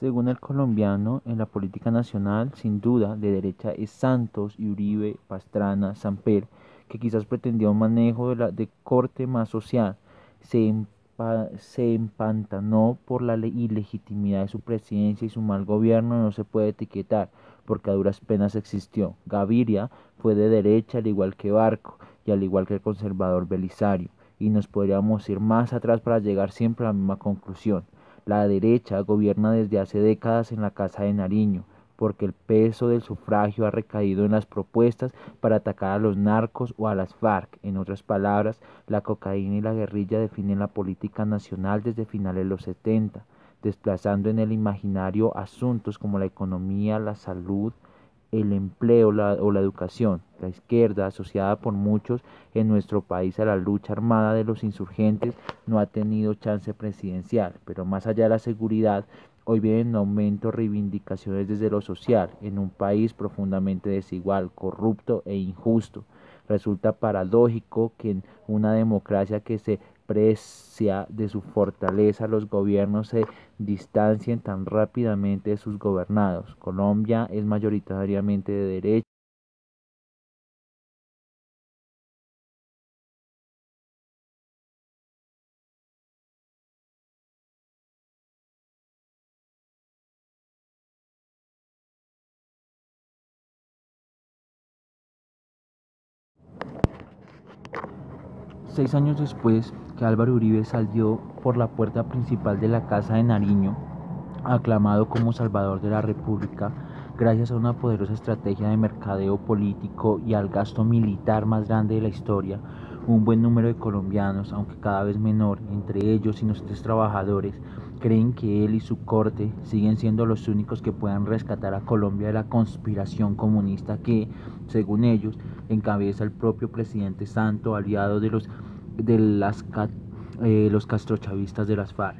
Según El Colombiano, en la política nacional, sin duda, de derecha es Santos y Uribe, Pastrana, Samper, que quizás pretendía un manejo de corte más social. Se empantanó por la ilegitimidad de su presidencia y su mal gobierno no se puede etiquetar, porque a duras penas existió. Gaviria fue de derecha al igual que Barco y al igual que el conservador Belisario, y nos podríamos ir más atrás para llegar siempre a la misma conclusión. La derecha gobierna desde hace décadas en la Casa de Nariño, porque el peso del sufragio ha recaído en las propuestas para atacar a los narcos o a las FARC. En otras palabras, la cocaína y la guerrilla definen la política nacional desde finales de los 70, desplazando en el imaginario asuntos como la economía, la salud, el empleo o la educación. La izquierda, asociada por muchos en nuestro país a la lucha armada de los insurgentes, no ha tenido chance presidencial, pero más allá de la seguridad, hoy vienen en aumento reivindicaciones desde lo social, en un país profundamente desigual, corrupto e injusto. Resulta paradójico que en una democracia que se precia de su fortaleza, los gobiernos se distancien tan rápidamente de sus gobernados. Colombia es mayoritariamente de derecha. 6 años después que Álvaro Uribe salió por la puerta principal de la Casa de Nariño, aclamado como Salvador de la República, gracias a una poderosa estrategia de mercadeo político y al gasto militar más grande de la historia, un buen número de colombianos, aunque cada vez menor, entre ellos inocentes trabajadores, creen que él y su corte siguen siendo los únicos que puedan rescatar a Colombia de la conspiración comunista que, según ellos, encabeza el propio presidente Santo, aliado de los castrochavistas de las FARC.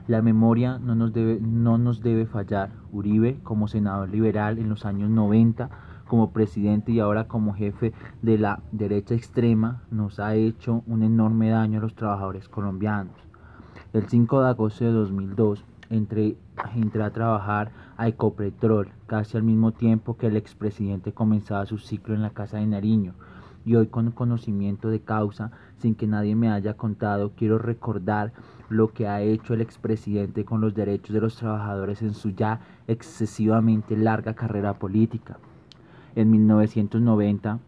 La memoria no nos debe fallar. Uribe, como senador liberal en los años 90, como presidente y ahora como jefe de la derecha extrema, nos ha hecho un enorme daño a los trabajadores colombianos. El 5 de agosto de 2002 entré a trabajar a Ecopetrol, casi al mismo tiempo que el expresidente comenzaba su ciclo en la Casa de Nariño. Y hoy, con conocimiento de causa, sin que nadie me haya contado, quiero recordar lo que ha hecho el expresidente con los derechos de los trabajadores en su ya excesivamente larga carrera política. En 1990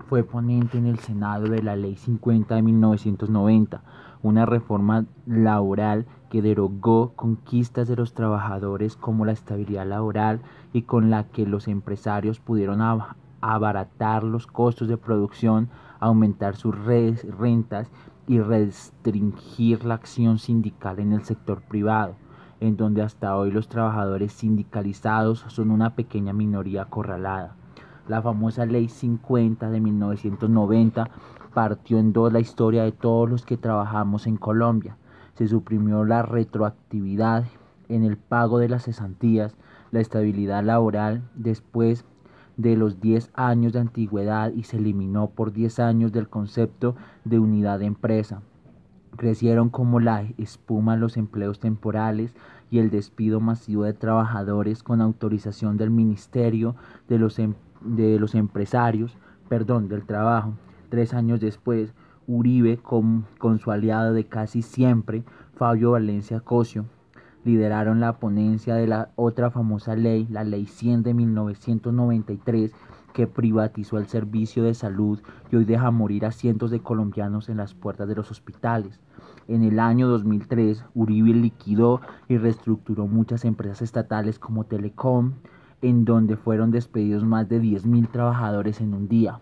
fue ponente en el Senado de la Ley 50 de 1990, una reforma laboral que derogó conquistas de los trabajadores como la estabilidad laboral y con la que los empresarios pudieron abaratar los costos de producción, aumentar sus rentas y restringir la acción sindical en el sector privado, en donde hasta hoy los trabajadores sindicalizados son una pequeña minoría acorralada. La famosa Ley 50 de 1990 partió en dos la historia de todos los que trabajamos en Colombia. Se suprimió la retroactividad en el pago de las cesantías, la estabilidad laboral después de los 10 años de antigüedad y se eliminó por 10 años del concepto de unidad de empresa. Crecieron como la espuma los empleos temporales y el despido masivo de trabajadores con autorización del Ministerio de los Empresarios, del Trabajo. 3 años después, Uribe, con su aliado de casi siempre, Fabio Valencia Cosio, lideraron la ponencia de la otra famosa ley, la Ley 100 de 1993, que privatizó el servicio de salud y hoy deja morir a cientos de colombianos en las puertas de los hospitales. En el año 2003, Uribe liquidó y reestructuró muchas empresas estatales como Telecom, en donde fueron despedidos más de 10.000 trabajadores en un día.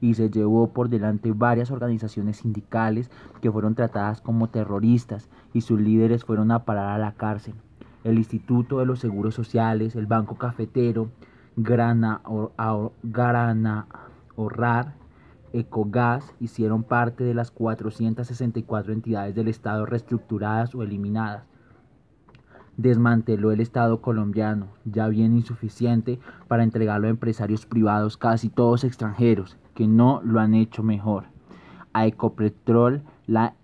Y se llevó por delante varias organizaciones sindicales que fueron tratadas como terroristas y sus líderes fueron a parar a la cárcel. El Instituto de los Seguros Sociales, el Banco Cafetero, Grana Ahorrar, Ecogas hicieron parte de las 464 entidades del Estado reestructuradas o eliminadas. Desmanteló el Estado colombiano, ya bien insuficiente para entregarlo a empresarios privados, casi todos extranjeros, que no lo han hecho mejor. A Ecopetrol la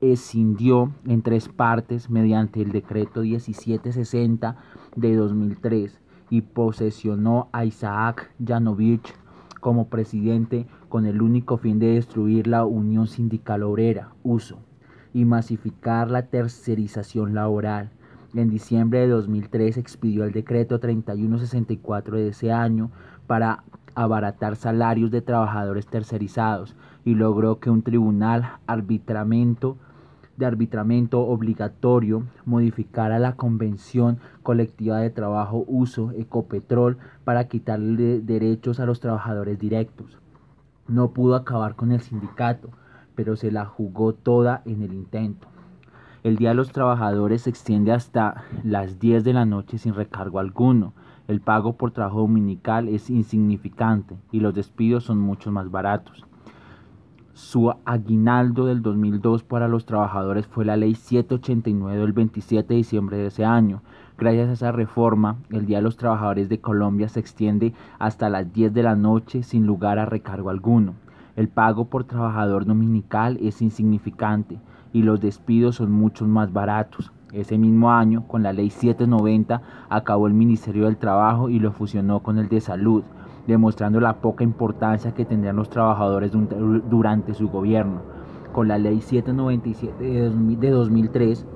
escindió en tres partes mediante el decreto 1760 de 2003 y posesionó a Isaac Yanovich como presidente con el único fin de destruir la Unión Sindical Obrera, USO, y masificar la tercerización laboral. En diciembre de 2003 expidió el decreto 3164 de ese año para abaratar salarios de trabajadores tercerizados y logró que un tribunal de arbitramiento obligatorio modificara la Convención Colectiva de Trabajo USO Ecopetrol para quitarle derechos a los trabajadores directos. No pudo acabar con el sindicato, pero se la jugó toda en el intento. El Día de los Trabajadores se extiende hasta las 10 de la noche sin recargo alguno. El pago por trabajo dominical es insignificante y los despidos son mucho más baratos. Su aguinaldo del 2002 para los trabajadores fue la Ley 789 del 27 de diciembre de ese año. Gracias a esa reforma, el Día de los Trabajadores de Colombia se extiende hasta las 10 de la noche sin lugar a recargo alguno. El pago por trabajador dominical es insignificante y los despidos son mucho más baratos. Ese mismo año, con la Ley 790, acabó el Ministerio del Trabajo y lo fusionó con el de Salud, demostrando la poca importancia que tendrían los trabajadores durante su gobierno. Con la Ley 797 de 2003,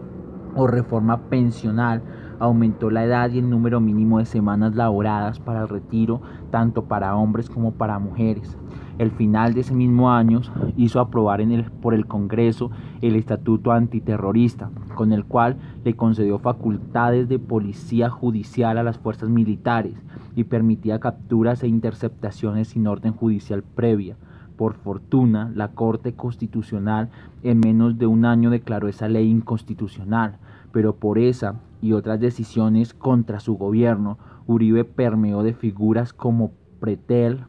o reforma pensional, aumentó la edad y el número mínimo de semanas laboradas para el retiro, tanto para hombres como para mujeres. El final de ese mismo año hizo aprobar por el Congreso el Estatuto Antiterrorista, con el cual le concedió facultades de policía judicial a las fuerzas militares y permitía capturas e interceptaciones sin orden judicial previa. Por fortuna, la Corte Constitucional en menos de un año declaró esa ley inconstitucional, pero por esa y otras decisiones contra su gobierno, Uribe permeó de figuras como Pretel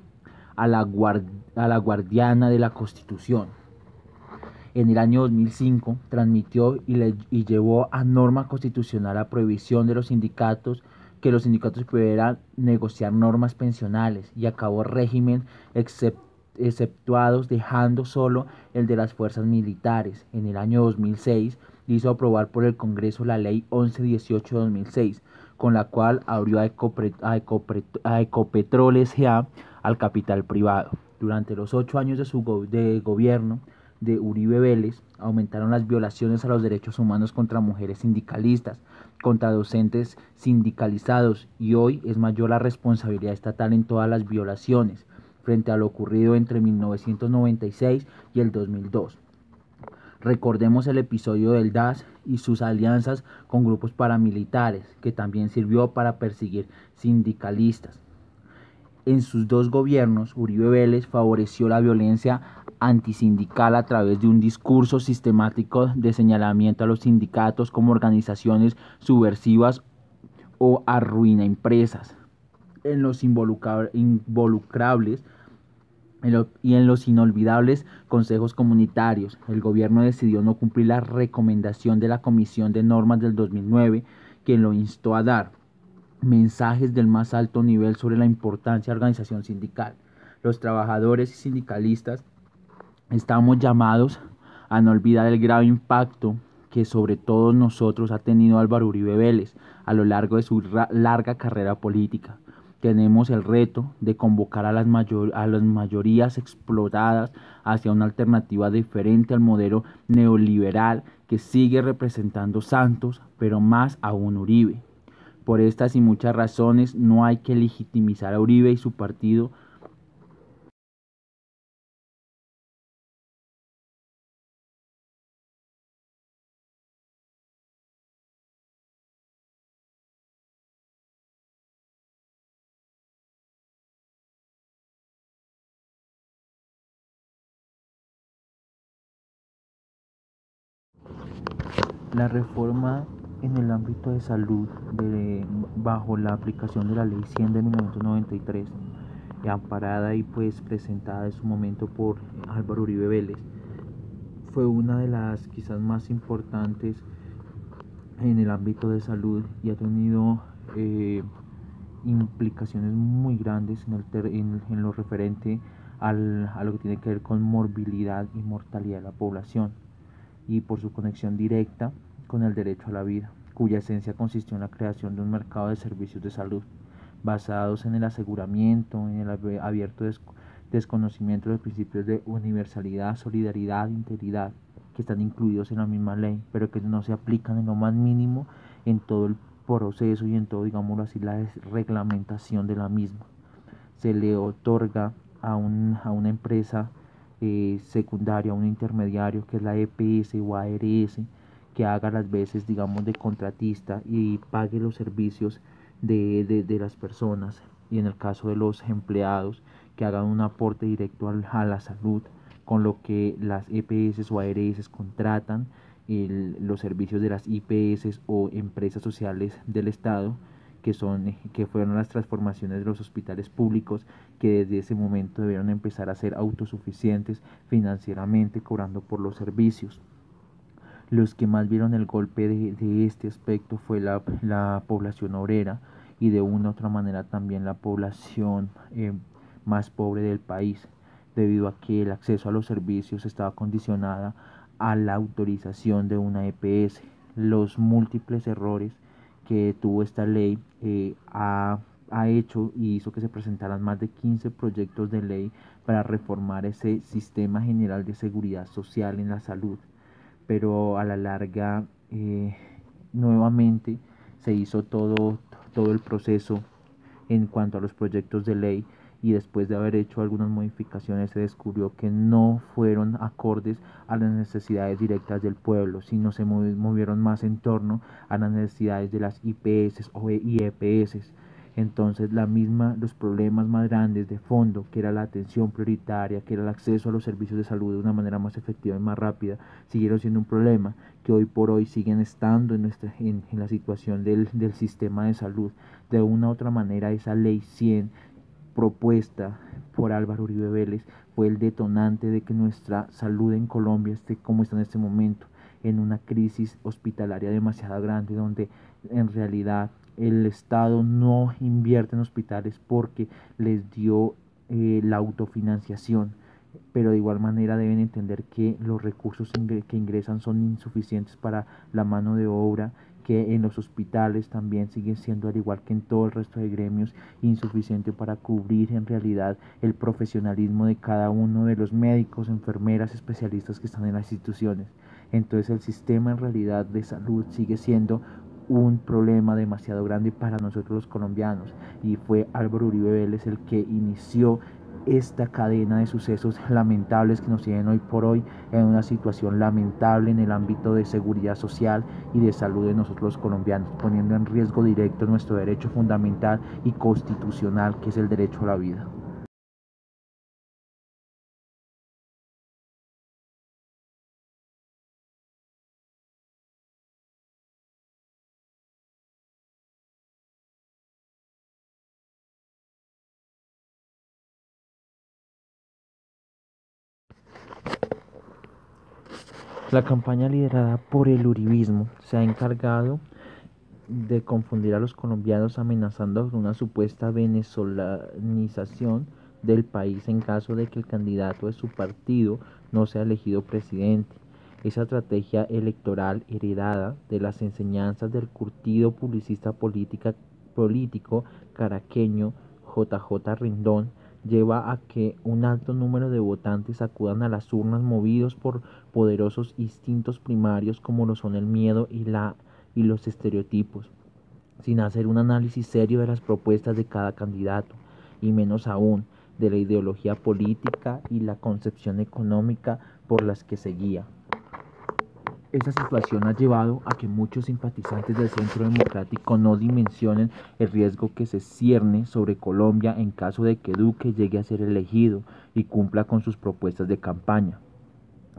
a la guardiana de la Constitución. En el año 2005 transmitió y llevó a norma constitucional la prohibición de los sindicatos, que los sindicatos pudieran negociar normas pensionales, y acabó el régimen exceptuados, dejando solo el de las fuerzas militares. En el año 2006 hizo aprobar por el Congreso la Ley 1118 de 2006, con la cual abrió a Ecopetrol S.A. al capital privado. Durante los 8 años de su gobierno de Uribe Vélez, aumentaron las violaciones a los derechos humanos contra mujeres sindicalistas, contra docentes sindicalizados, y hoy es mayor la responsabilidad estatal en todas las violaciones, frente a lo ocurrido entre 1996 y el 2002. Recordemos el episodio del DAS y sus alianzas con grupos paramilitares, que también sirvió para perseguir sindicalistas. En sus dos gobiernos, Uribe Vélez favoreció la violencia antisindical a través de un discurso sistemático de señalamiento a los sindicatos como organizaciones subversivas o arruina empresas. En los involucrables y en los inolvidables consejos comunitarios, el gobierno decidió no cumplir la recomendación de la Comisión de Normas del 2009, quien lo instó a dar mensajes del más alto nivel sobre la importancia de la organización sindical. Los trabajadores y sindicalistas estamos llamados a no olvidar el grave impacto que sobre todos nosotros ha tenido Álvaro Uribe Vélez a lo largo de su larga carrera política. Tenemos el reto de convocar a las mayorías explotadas hacia una alternativa diferente al modelo neoliberal que sigue representando Santos, pero más aún Uribe. Por estas y muchas razones no hay que legitimizar a Uribe y su partido. La reforma en el ámbito de salud bajo la aplicación de la Ley 100 de 1993, amparada y pues presentada en su momento por Álvaro Uribe Vélez, fue una de las quizás más importantes en el ámbito de salud y ha tenido implicaciones muy grandes en lo referente a lo que tiene que ver con morbilidad y mortalidad de la población. y por su conexión directa con el derecho a la vida, cuya esencia consistió en la creación de un mercado de servicios de salud, basados en el aseguramiento, en el abierto desconocimiento de los principios de universalidad, solidaridad, integridad, que están incluidos en la misma ley, pero que no se aplican en lo más mínimo en todo el proceso y en todo, digámoslo así, la reglamentación de la misma. Se le otorga a una empresa secundaria, a un intermediario que es la EPS o ARS, que haga las veces, digamos, de contratista y pague los servicios de las personas, y en el caso de los empleados, que hagan un aporte directo a la salud, con lo que las EPS o ARS contratan los servicios de las IPS o empresas sociales del Estado, que fueron las transformaciones de los hospitales públicos, que desde ese momento debieron empezar a ser autosuficientes financieramente, cobrando por los servicios. Los que más vieron el golpe de este aspecto fue la población obrera, y de una u otra manera también la población más pobre del país, debido a que el acceso a los servicios estaba condicionada a la autorización de una EPS. Los múltiples errores que tuvo esta ley ha hecho y hizo que se presentaran más de 15 proyectos de ley para reformar ese sistema general de seguridad social en la salud, pero a la larga nuevamente se hizo todo el proceso en cuanto a los proyectos de ley, y después de haber hecho algunas modificaciones se descubrió que no fueron acordes a las necesidades directas del pueblo, sino se movieron más en torno a las necesidades de las IPS o IEPS. Entonces los problemas más grandes de fondo, que era la atención prioritaria, que era el acceso a los servicios de salud de una manera más efectiva y más rápida, siguieron siendo un problema que hoy por hoy siguen estando en la situación del sistema de salud. De una u otra manera, esa ley 100 propuesta por Álvaro Uribe Vélez fue el detonante de que nuestra salud en Colombia esté como está en este momento, en una crisis hospitalaria demasiado grande, donde en realidad el Estado no invierte en hospitales porque les dio la autofinanciación, pero de igual manera deben entender que los recursos que ingresan son insuficientes para la mano de obra, que en los hospitales también sigue siendo, al igual que en todo el resto de gremios, insuficiente para cubrir en realidad el profesionalismo de cada uno de los médicos, enfermeras, especialistas que están en las instituciones. Entonces el sistema en realidad de salud sigue siendo un problema demasiado grande para nosotros los colombianos, y fue Álvaro Uribe Vélez el que inició esta cadena de sucesos lamentables que nos tienen hoy por hoy en una situación lamentable en el ámbito de seguridad social y de salud de nosotros los colombianos, poniendo en riesgo directo nuestro derecho fundamental y constitucional, que es el derecho a la vida. La campaña liderada por el uribismo se ha encargado de confundir a los colombianos, amenazando con una supuesta venezolanización del país en caso de que el candidato de su partido no sea elegido presidente. Esa estrategia electoral, heredada de las enseñanzas del curtido publicista político caraqueño JJ Rendón, lleva a que un alto número de votantes acudan a las urnas movidos por poderosos instintos primarios, como lo son el miedo y los estereotipos, sin hacer un análisis serio de las propuestas de cada candidato, y menos aún de la ideología política y la concepción económica por las que se guía. Esta situación ha llevado a que muchos simpatizantes del Centro Democrático no dimensionen el riesgo que se cierne sobre Colombia en caso de que Duque llegue a ser elegido y cumpla con sus propuestas de campaña.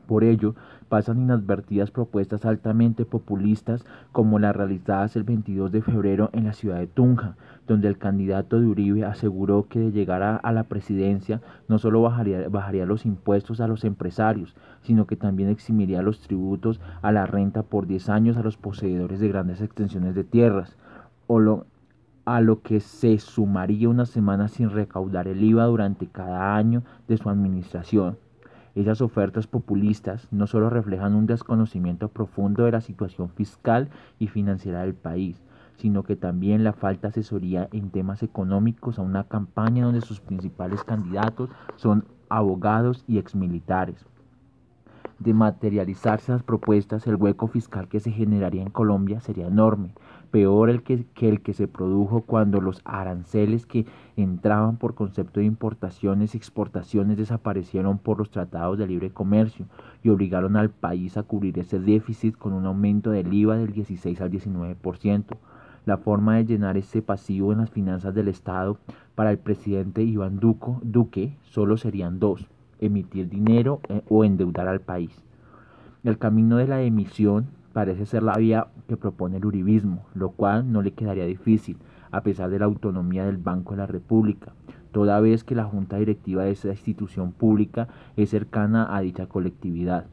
Por ello, pasan inadvertidas propuestas altamente populistas, como las realizadas el 22 de febrero en la ciudad de Tunja, donde el candidato de Uribe aseguró que de llegar a la presidencia no solo bajaría los impuestos a los empresarios, sino que también eximiría los tributos a la renta por 10 años a los poseedores de grandes extensiones de tierras, a lo que se sumaría una semana sin recaudar el IVA durante cada año de su administración. Esas ofertas populistas no solo reflejan un desconocimiento profundo de la situación fiscal y financiera del país, sino que también la falta de asesoría en temas económicos a una campaña donde sus principales candidatos son abogados y exmilitares. De materializarse las propuestas, el hueco fiscal que se generaría en Colombia sería enorme, peor el que se produjo cuando los aranceles que entraban por concepto de importaciones y exportaciones desaparecieron por los tratados de libre comercio y obligaron al país a cubrir ese déficit con un aumento del IVA del 16 al 19%. La forma de llenar ese pasivo en las finanzas del Estado para el presidente Iván Duque solo serían dos: emitir dinero o endeudar al país. El camino de la emisión parece ser la vía que propone el uribismo, lo cual no le quedaría difícil, a pesar de la autonomía del Banco de la República, toda vez que la junta directiva de esa institución pública es cercana a dicha colectividad.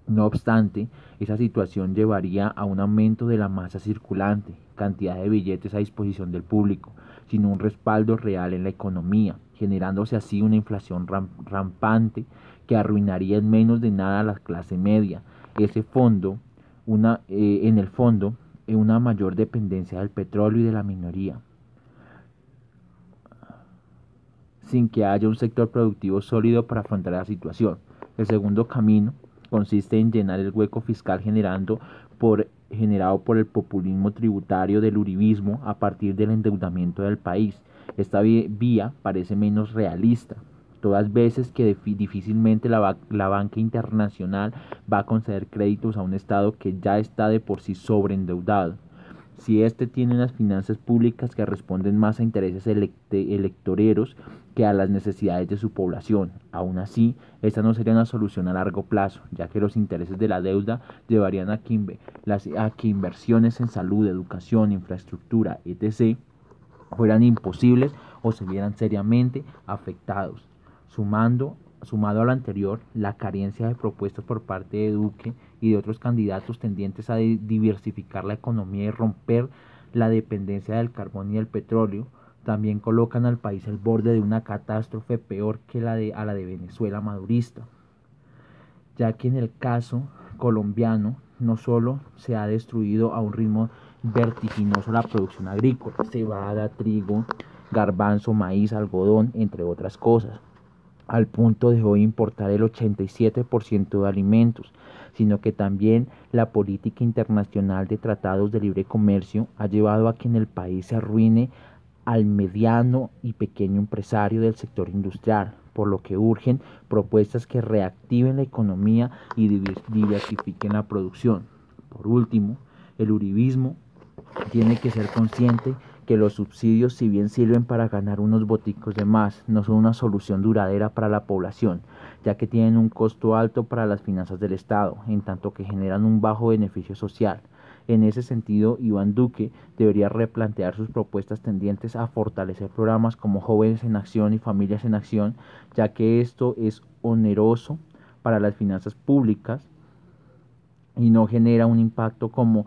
No obstante, esa situación llevaría a un aumento de la masa circulante, cantidad de billetes a disposición del público, sin un respaldo real en la economía, generándose así una inflación rampante que arruinaría en menos de nada a la clase media. En el fondo, una mayor dependencia del petróleo y de la minería, sin que haya un sector productivo sólido para afrontar la situación. El segundo camino consiste en llenar el hueco fiscal generado por el populismo tributario del uribismo a partir del endeudamiento del país. Esta vía parece menos realista, todas veces que difícilmente la banca internacional va a conceder créditos a un Estado que ya está de por sí sobreendeudado. Si éste tiene unas finanzas públicas que responden más a intereses electoreros que a las necesidades de su población. Aún así, esta no sería una solución a largo plazo, ya que los intereses de la deuda llevarían a que inversiones en salud, educación, infraestructura, etc. fueran imposibles o se vieran seriamente afectados. Sumado a lo anterior, la carencia de propuestas por parte de Duque y de otros candidatos tendientes a diversificar la economía y romper la dependencia del carbón y del petróleo, también colocan al país al borde de una catástrofe peor que a la de Venezuela madurista, ya que en el caso colombiano no solo se ha destruido a un ritmo vertiginoso la producción agrícola, cebada, trigo, garbanzo, maíz, algodón, entre otras cosas, al punto de hoy importar el 87% de alimentos, sino que también la política internacional de tratados de libre comercio ha llevado a que en el país se arruine al mediano y pequeño empresario del sector industrial, por lo que urgen propuestas que reactiven la economía y diversifiquen la producción. Por último, el uribismo tiene que ser consciente que los subsidios, si bien sirven para ganar unos boticos de más, no son una solución duradera para la población, ya que tienen un costo alto para las finanzas del Estado, en tanto que generan un bajo beneficio social. En ese sentido, Iván Duque debería replantear sus propuestas tendientes a fortalecer programas como Jóvenes en Acción y Familias en Acción, ya que esto es oneroso para las finanzas públicas y no genera un impacto como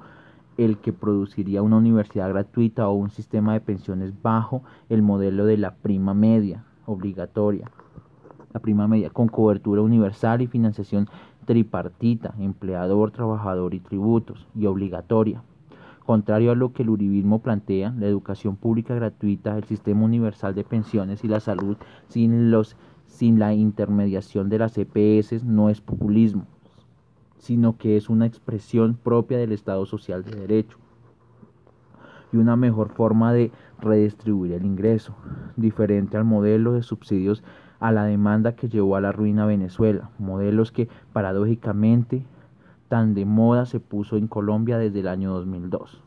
el que produciría una universidad gratuita o un sistema de pensiones bajo el modelo de la prima media obligatoria, con cobertura universal y financiación tripartita, empleador, trabajador y tributos, y obligatoria. Contrario a lo que el uribismo plantea, la educación pública gratuita, el sistema universal de pensiones y la salud sin la intermediación de las EPS no es populismo, sino que es una expresión propia del Estado social de derecho y una mejor forma de redistribuir el ingreso, diferente al modelo de subsidios a la demanda que llevó a la ruina a Venezuela, modelos que paradójicamente tan de moda se puso en Colombia desde el año 2002.